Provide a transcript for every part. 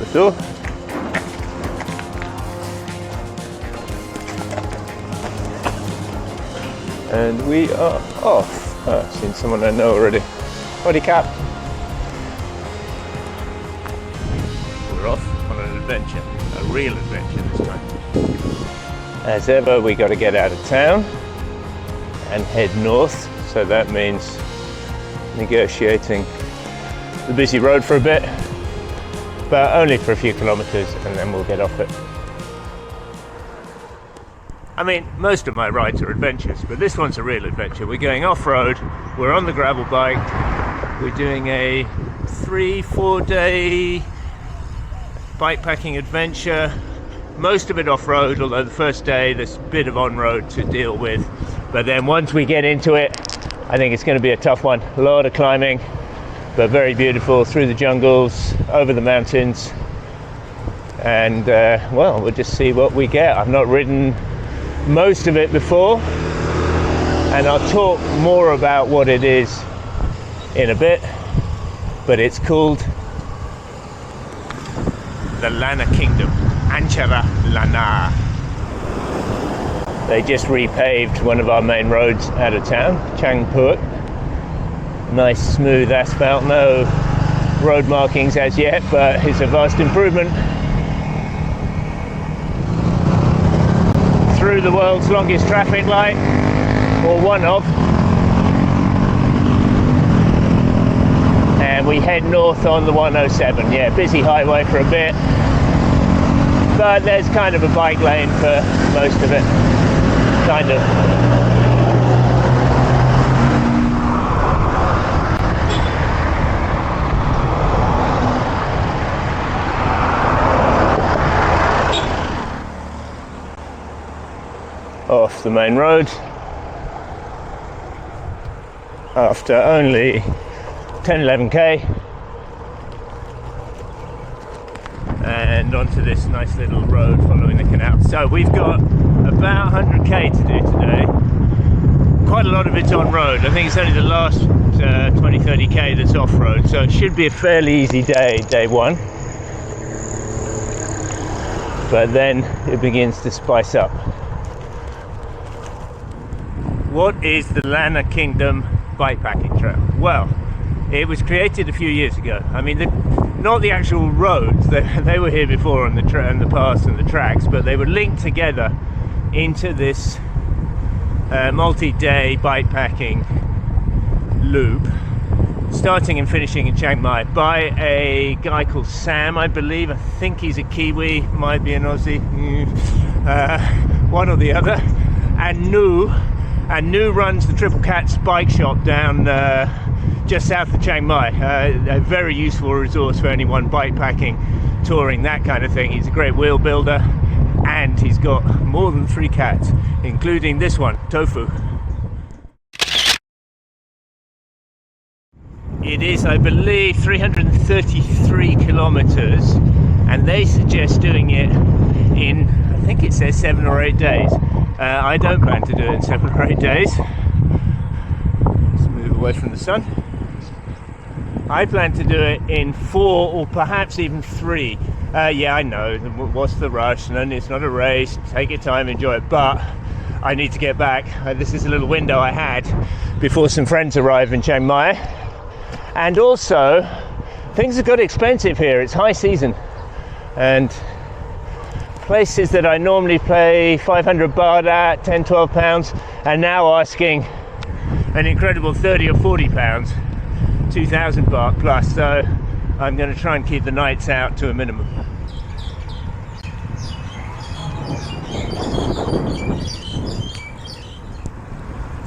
betul. And we are off. Oh, I've seen someone I know already. Howdy cap. We're off on an adventure, a real adventure this time. As ever, we got to get out of town and head north, so that means negotiating the busy road for a bit, but only for a few kilometers, and then we'll get off it. I mean, most of my rides are adventures, but this one's a real adventure. We're going off-road, we're on the gravel bike, we're doing a 3-4 day bikepacking adventure, most of it off-road, although the first day there's a bit of on-road to deal with. But then once we get into it, I think it's going to be a tough one. A lot of climbing, but very beautiful, through the jungles, over the mountains. And well, we'll just see what we get. I've not ridden most of it before, and I'll talk more about what it is in a bit. But it's called the Lanna Kingdom, Anchara Lanna. They just repaved one of our main roads out of town, Chiang Mai. Nice smooth asphalt, no road markings as yet, but it's a vast improvement. Through the world's longest traffic light, or one of. And we head north on the 107. Yeah, busy highway for a bit, but there's kind of a bike lane for most of it. Kind of. Off the main road after only 10-11k, and onto this nice little road following the canal. So we've got about 100k to do today. Quite a lot of it's on road. I think it's only the last 20-30k that's off road, so it should be a fairly easy day one, but then it begins to spice up. What is the Lanna Kingdom Bikepacking Trail? Well, it was created a few years ago. I mean, not the actual roads, they were here before on the paths and the tracks, but they were linked together into this multi-day bikepacking loop, starting and finishing in Chiang Mai by a guy called Sam, I believe. I think he's a Kiwi, might be an Aussie, one or the other. And Nu runs the Triple Cats bike shop down just south of Chiang Mai. A very useful resource for anyone bikepacking, touring, that kind of thing. He's a great wheel builder, and he's got more than 3 cats, including this one, Tofu. It is, I believe, 333 kilometers, and they suggest doing it in, I think it says 7 or 8 days. I don't plan to do it in 7 or 8 days. Let's move away from the sun. I plan to do it in 4 or perhaps even 3. Yeah, I know, what's the rush? And it's not a race, take your time, enjoy it, but I need to get back. This is a little window I had before some friends arrive in Chiang Mai. And also, things have got expensive here, it's high season. And places that I normally pay 500 baht at, 10-12 pounds, are now asking an incredible 30 or 40 pounds, 2,000 baht plus. So I'm going to try and keep the nights out to a minimum.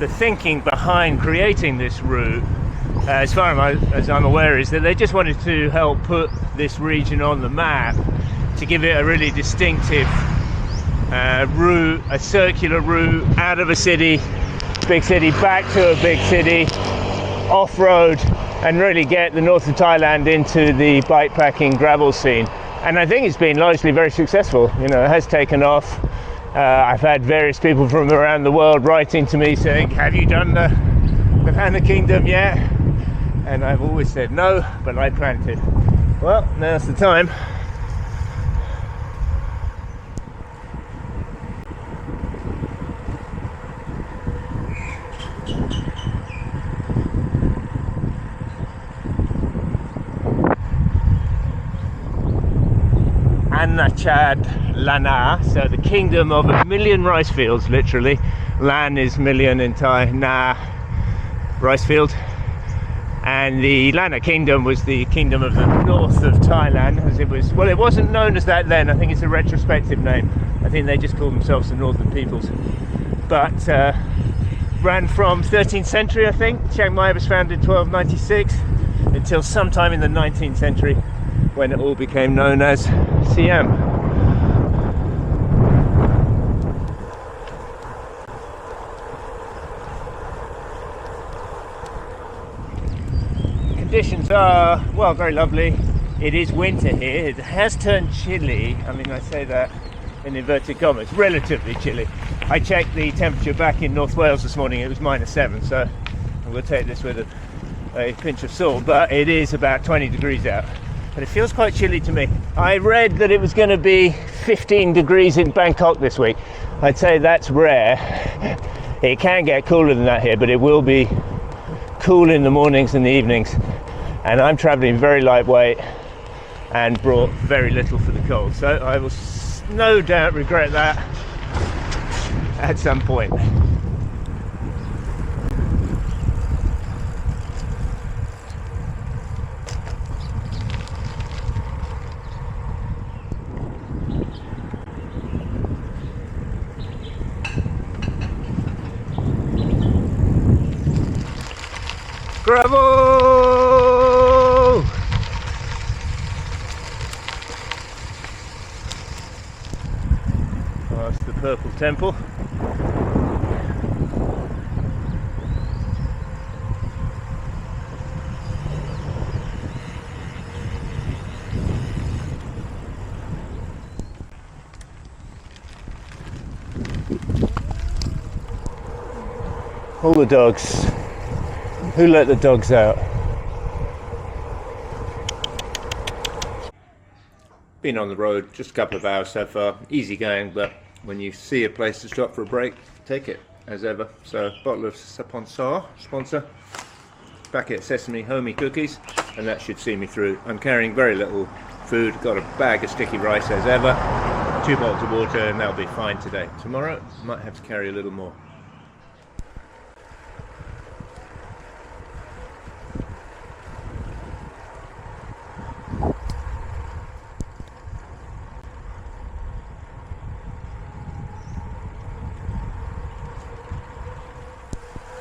The thinking behind creating this route, as far as I'm aware, is that they just wanted to help put this region on the map, to give it a really distinctive route, a circular route out of a city, big city, back to a big city, off-road, and really get the north of Thailand into the bikepacking gravel scene. And I think it's been largely very successful. You know, it has taken off. I've had various people from around the world writing to me saying, have you done the Lanna Kingdom yet? And I've always said no, but I plan to. Well, now's the time. Lanna, so the kingdom of a million rice fields, literally. Lan is million in Thai, Na rice field. And the Lanna Kingdom was the kingdom of the north of Thailand, as it was. Well, it wasn't known as that then. I think it's a retrospective name. I think they just called themselves the Northern Peoples. But ran from 13th century, I think. Chiang Mai was founded in 1296 until sometime in the 19th century, when it all became known as Siam. Conditions are, well, very lovely. It is winter here. It has turned chilly. I mean, I say that in inverted commas, relatively chilly. I checked the temperature back in North Wales this morning. It was -7, so I'm going to take this with a pinch of salt, but it is about 20 degrees out. But it feels quite chilly to me. I read that it was going to be 15 degrees in Bangkok this week. I'd say that's rare. It can get cooler than that here, but it will be cool in the mornings and the evenings. And I'm traveling very lightweight and brought very little for the cold. So I will no doubt regret that at some point. Gravel! Past the Purple Temple. All the dogs. Who let the dogs out? Been on the road just a couple of hours so far. Easy going, but when you see a place to stop for a break, take it as ever. So, bottle of Saponsar, sponsor. Packet of sesame homey cookies, and that should see me through. I'm carrying very little food. Got a bag of sticky rice as ever. 2 bottles of water, and that'll be fine today. Tomorrow, might have to carry a little more.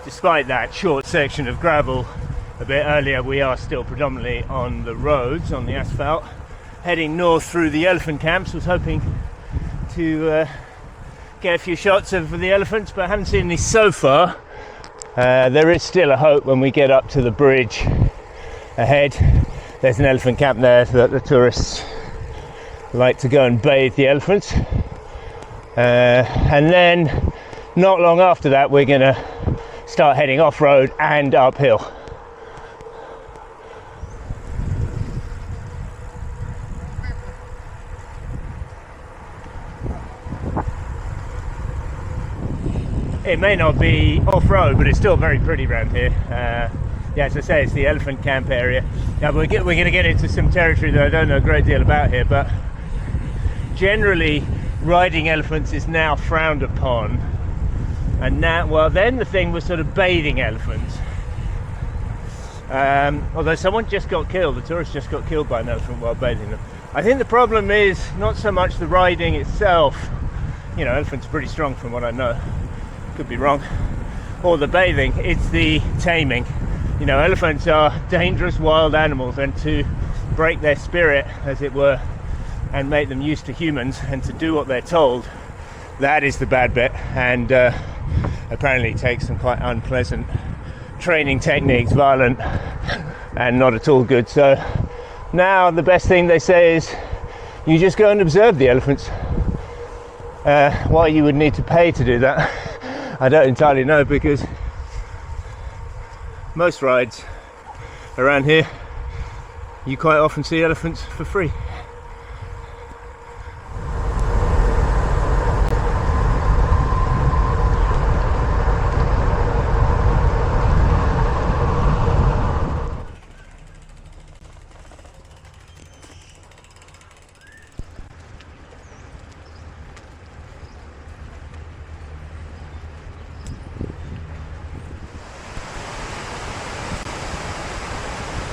Despite that short section of gravel a bit earlier, we are still predominantly on the roads, on the asphalt, heading north through the elephant camps. Was hoping to get a few shots of the elephants, but I haven't seen any so far. There is still a hope when we get up to the bridge ahead. There's an elephant camp there that the tourists like to go and bathe the elephants. And then not long after that, we're going to start heading off-road and uphill. It may not be off-road, but it's still very pretty around here. Yeah, as I say, it's the elephant camp area. Now we're going to get into some territory that I don't know a great deal about here, but generally riding elephants is now frowned upon. And now, well, then the thing was sort of bathing elephants. Although someone just got killed, the tourist just got killed by an elephant while bathing them. I think the problem is not so much the riding itself. You know, elephants are pretty strong from what I know. Could be wrong. Or the bathing, it's the taming. You know, elephants are dangerous wild animals, and to break their spirit, as it were, and make them used to humans and to do what they're told, that is the bad bit. And apparently it takes some quite unpleasant training techniques, violent and not at all good. So now the best thing they say is you just go and observe the elephants. Why you would need to pay to do that, I don't entirely know, because most rides around here you quite often see elephants for free.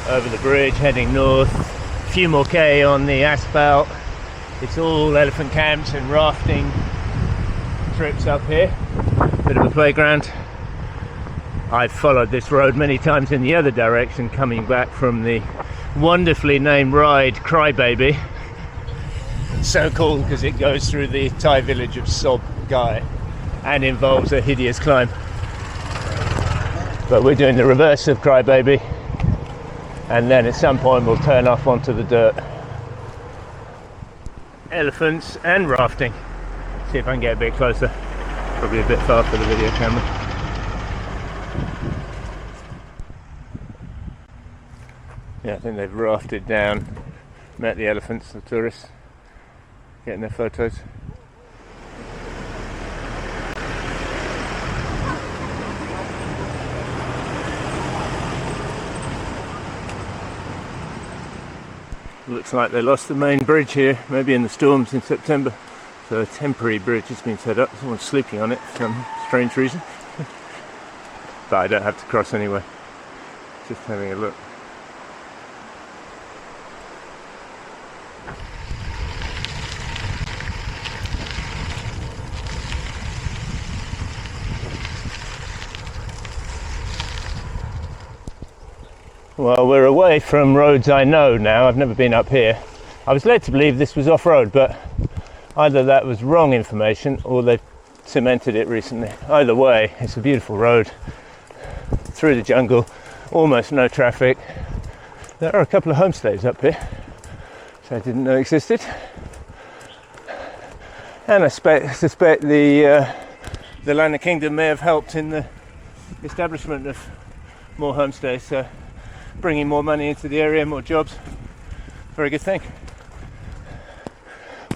over the bridge, heading north. A few more K on the asphalt. It's all elephant camps and rafting trips up here. Bit of a playground. I've followed this road many times in the other direction, coming back from the wonderfully named ride Crybaby, so called because it goes through the Thai village of Sob Gai and involves a hideous climb. But we're doing the reverse of Crybaby, and then at some point we'll turn off onto the dirt. Elephants and rafting. See if I can get a bit closer. Probably a bit far for the video camera. Yeah, I think they've rafted down, met the elephants, the tourists, getting their photos. Looks like they lost the main bridge here, maybe in the storms in September. So a temporary bridge has been set up. Someone's sleeping on it for some strange reason. But I don't have to cross anyway. Just having a look. Well, we're away from roads I know now. I've never been up here. I was led to believe this was off-road, but either that was wrong information or they've cemented it recently. Either way, it's a beautiful road through the jungle, almost no traffic. There are a couple of homestays up here, which I didn't know existed. And I suspect the Lanna Kingdom may have helped in the establishment of more homestays. So bringing more money into the area, more jobs, very good thing.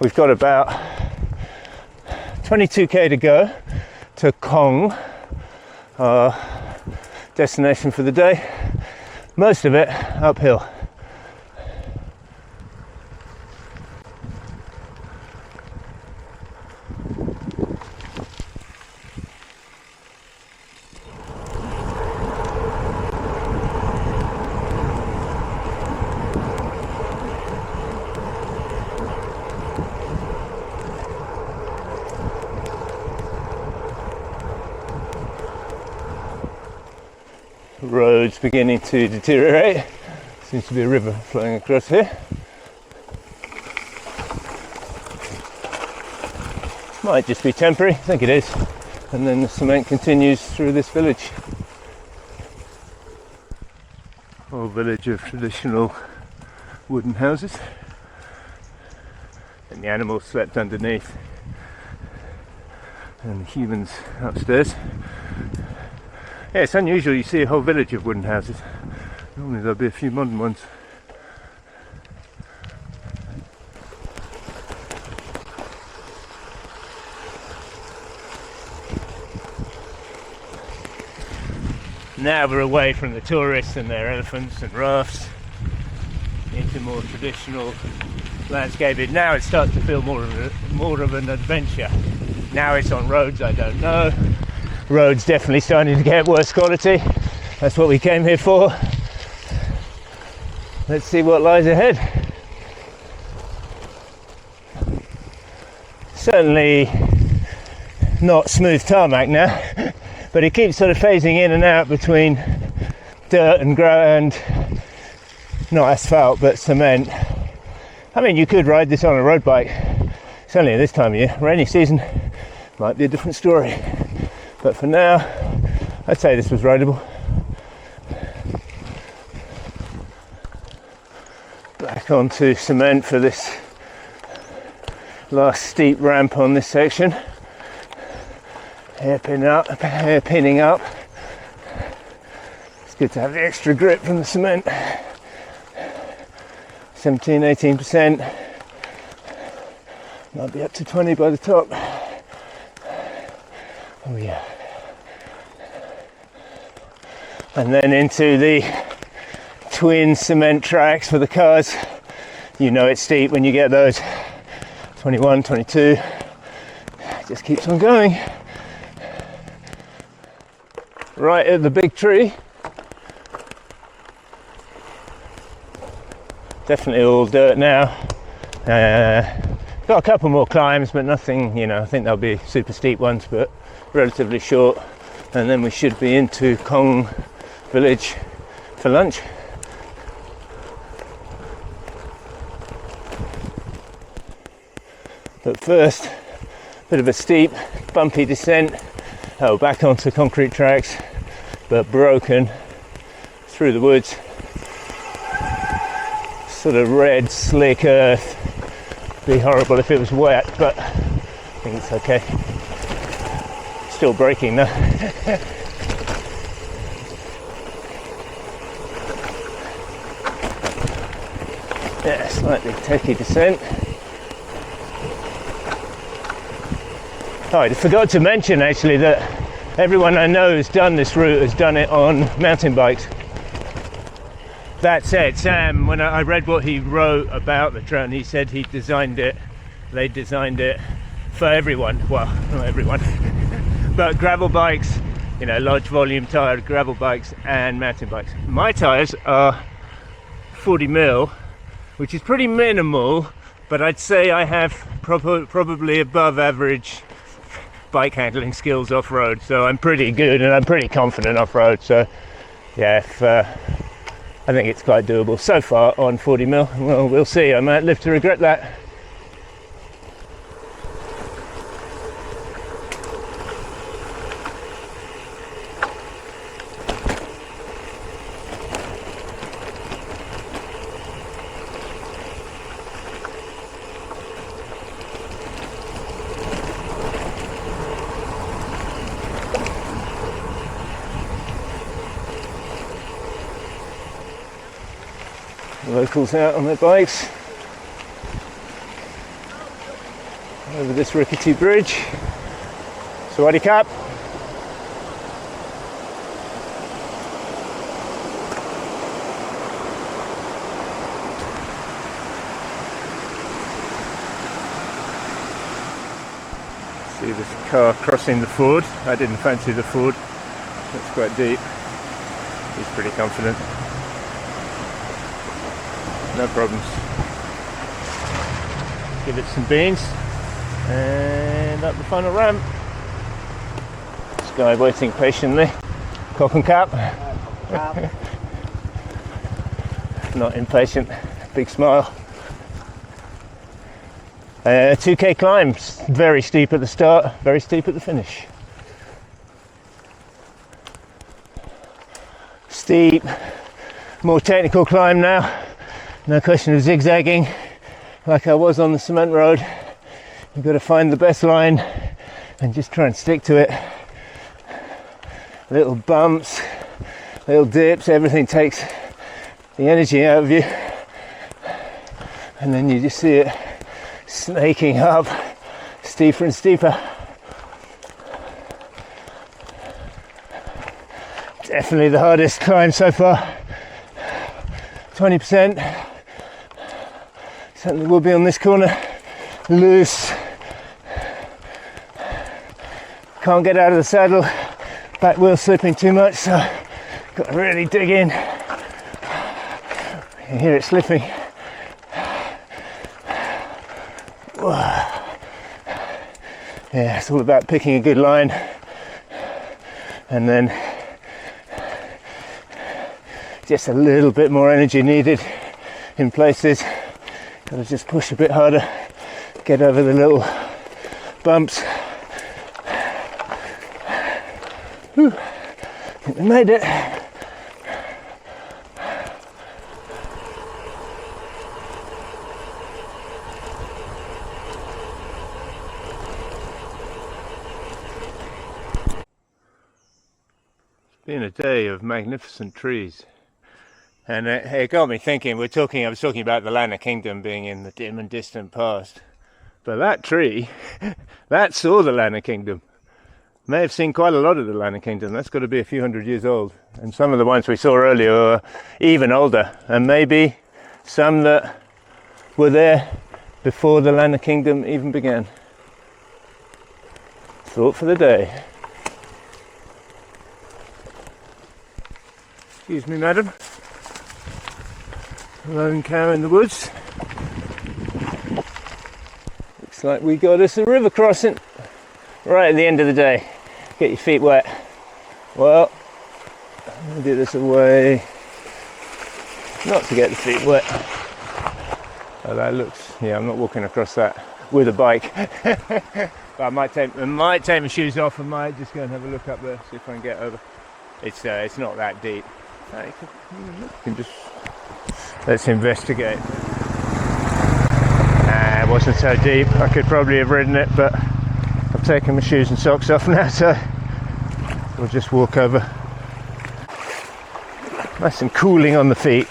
We've got about 22k to go to Kong, our destination for the day. Most of it uphill. Roads beginning to deteriorate. Seems to be a river flowing across here. Might just be temporary, I think it is. And then the cement continues through this village. Whole village of traditional wooden houses. And the animals slept underneath. And the humans upstairs. Yeah, it's unusual you see a whole village of wooden houses. Normally there'll be a few modern ones. Now we're away from the tourists and their elephants and rafts into more traditional landscaping. Now it starts to feel more of an adventure. Now it's on roads I don't know. Roads definitely starting to get worse quality. That's what we came here for. Let's see what lies ahead. Certainly not smooth tarmac now, but it keeps sort of phasing in and out between dirt and ground, not asphalt but cement. I mean, you could ride this on a road bike. It's only this time of year. Rainy season might be a different story. But for now, I'd say this was rideable. Back onto cement for this last steep ramp on this section. Hairpinning up. It's good to have the extra grip from the cement. 17-18%. Might be up to 20 by the top. Oh yeah. And then into the twin cement tracks for the cars. You know it's steep when you get those. 21, 22. It just keeps on going. Right at the big tree. definitely all dirt now. Got a couple more climbs, but nothing, you know, I think they'll be super steep ones, but relatively short. And then we should be into Kong village for lunch. But first, bit of a steep, bumpy descent. Oh, back onto concrete tracks, but broken through the woods. Sort of red, slick earth. Be horrible if it was wet, but I think it's okay. Still braking though. Yeah, slightly techy descent. Oh, I forgot to mention actually that everyone I know who's done this route has done it on mountain bikes. That said, Sam, when I read what he wrote about the trail, he said they designed it for everyone. Well, not everyone, but gravel bikes, you know, large volume tired gravel bikes and mountain bikes. My tires are 40mm, which is pretty minimal, but I'd say I have probably above average bike handling skills off-road, so I'm pretty good and I'm pretty confident off-road. So yeah, I think it's quite doable so far on 40mm. Well, we'll see. I might live to regret that. Locals out on their bikes over this rickety bridge. Sawadee Kap. See this car crossing the ford. I didn't fancy the ford. It's quite deep. He's pretty confident. No problems. Give it some beans and up the final ramp. This guy waiting patiently. Cock and cap. Not impatient. Big smile. 2k climbs. Very steep at the start, very steep at the finish. Steep, more technical climb now. No question of zigzagging like I was on the cement road. You've got to find the best line and just try and stick to it. Little bumps, little dips, everything takes the energy out of you. And then you just see it snaking up steeper and steeper. Definitely the hardest climb so far. 20%. Certainly will be on this corner. Loose. Can't get out of the saddle. Back wheel slipping too much, so got to really dig in. You hear it slipping. Yeah, it's all about picking a good line and then just a little bit more energy needed in places. Gotta just push a bit harder, get over the little bumps. Whew. I think we made it. It's been a day of magnificent trees. And it got me thinking, I was talking about the Lanna Kingdom being in the dim and distant past. But that tree, that saw the Lanna Kingdom. May have seen quite a lot of the Lanna Kingdom. That's got to be a few hundred years old. And some of the ones we saw earlier are even older. And maybe some that were there before the Lanna Kingdom even began. Thought for the day. Excuse me, madam. Lone cow in the woods. Looks like we got us a river crossing right at the end of the day. Get your feet wet. Well, I'll do this away not to get the feet wet. Oh, that looks, yeah, I'm not walking across that with a bike. But I might take my shoes off and might just go and have a look up there, see if I can get over. It's not that deep. You can just, let's investigate. It wasn't so deep. I could probably have ridden it, but I've taken my shoes and socks off now, so we'll just walk over. Nice and cooling on the feet.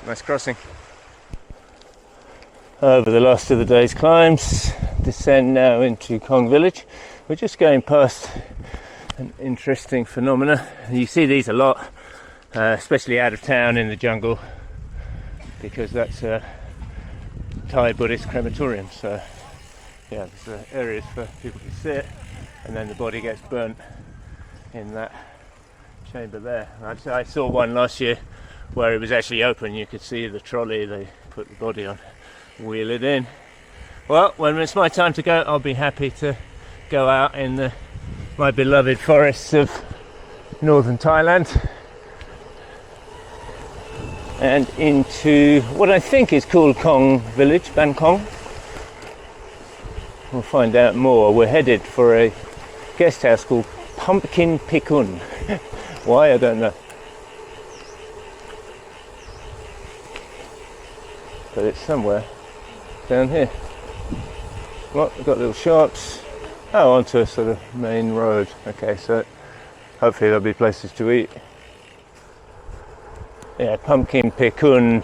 Nice crossing. Over the last of the day's climbs, descend now into Kong village. We're just going past an interesting phenomena. You see these a lot, especially out of town in the jungle, because that's a Thai Buddhist crematorium. So yeah, there's areas for people to sit, and then the body gets burnt in that chamber there. I saw one last year where it was actually open. You could see the trolley they put the body on, wheel it in. Well, when it's my time to go, I'll be happy to go out in my beloved forests of northern Thailand and into what I think is called Kong village, Muangkhong. We'll find out more. We're headed for a guest house called Pumpkin Pikun. Why, I don't know. But it's somewhere down here. Well, we've got little shops. Oh, onto a sort of main road. Okay, so hopefully there'll be places to eat. Yeah, Pumpkin Pikun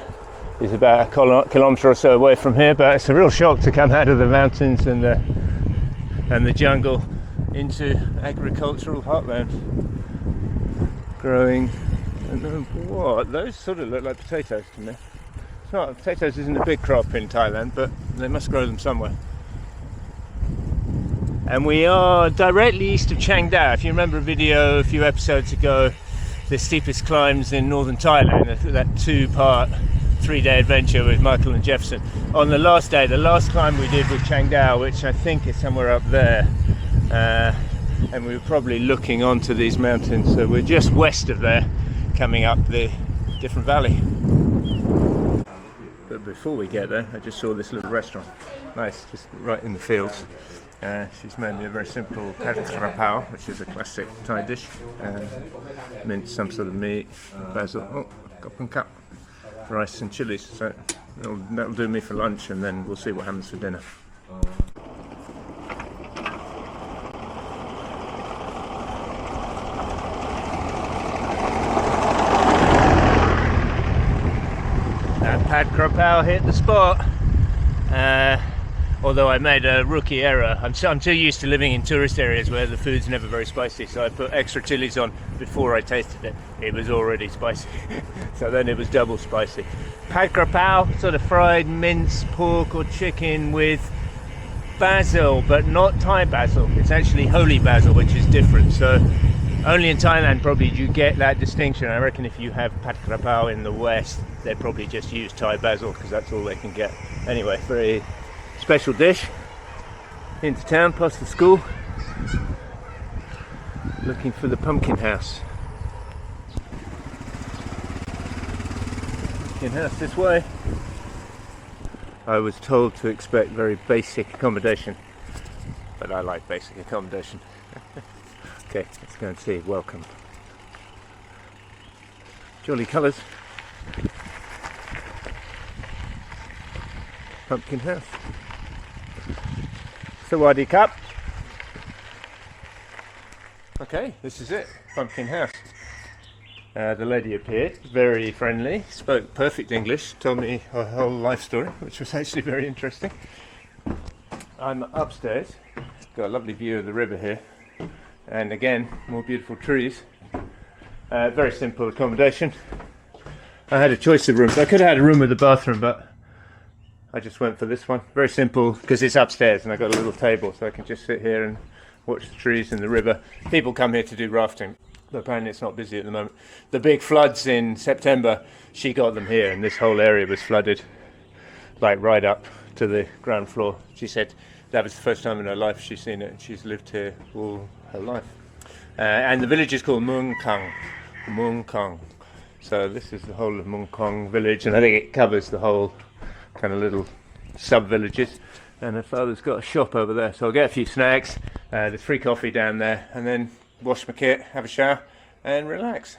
is about a kilometre or so away from here, but it's a real shock to come out of the mountains and the jungle into agricultural heartland. Growing, I don't know what, those sort of look like potatoes to me. It's not, potatoes isn't a big crop in Thailand, but they must grow them somewhere. And we are directly east of Chiang Mai. If you remember a video a few episodes ago, the steepest climbs in northern Thailand, that 2-part 3-day adventure with Michael and Jefferson. On the last day, the last climb we did with Chiang Mai, which I think is somewhere up there, and we were probably looking onto these mountains, so we're just west of there, coming up the different valley. But before we get there, I just saw this little restaurant. Nice, just right in the fields. She's made me a very simple pad krapao, which is a classic Thai dish. Minced some sort of meat, basil, cup, rice and chilies. So that'll do me for lunch, and then we'll see what happens for dinner. Pad krapao hit the spot. Although I made a rookie error. I'm too used to living in tourist areas where the food's never very spicy, so I put extra chilies on before I tasted it. It was already spicy, so then it was double spicy. Pad krapao, sort of fried minced pork or chicken with basil, but not Thai basil. It's actually holy basil, which is different. So only in Thailand probably do you get that distinction. I reckon if you have pad krapao in the West, they probably just use Thai basil because that's all they can get. Anyway, very special dish. Into town, past the school, looking for the pumpkin house. Pumpkin house this way. I was told to expect very basic accommodation, but I like basic accommodation. Okay, let's go and see. Welcome. Jolly colours. Pumpkin house. Sawadee Cup. Okay, this is it. Pumpkin house. The lady appeared, very friendly, spoke perfect English, told me her whole life story, which was actually very interesting. I'm upstairs, got a lovely view of the river here, and again, more beautiful trees. Very simple accommodation. I had a choice of rooms. I could have had a room with a bathroom, but I just went for this one. Very simple, because it's upstairs and I got a little table, so I can just sit here and watch the trees and the river. People come here to do rafting, but apparently it's not busy at the moment. The big floods in September, she got them here, and this whole area was flooded, like right up to the ground floor. She said that was the first time in her life she's seen it, and she's lived here all her life. And the village is called Muangkhong. So this is the whole of Muangkhong village, and I think it covers the whole kind of little sub-villages. And her father's got a shop over there, so I'll get a few snacks, there's free coffee down there, and then wash my kit, have a shower, and relax.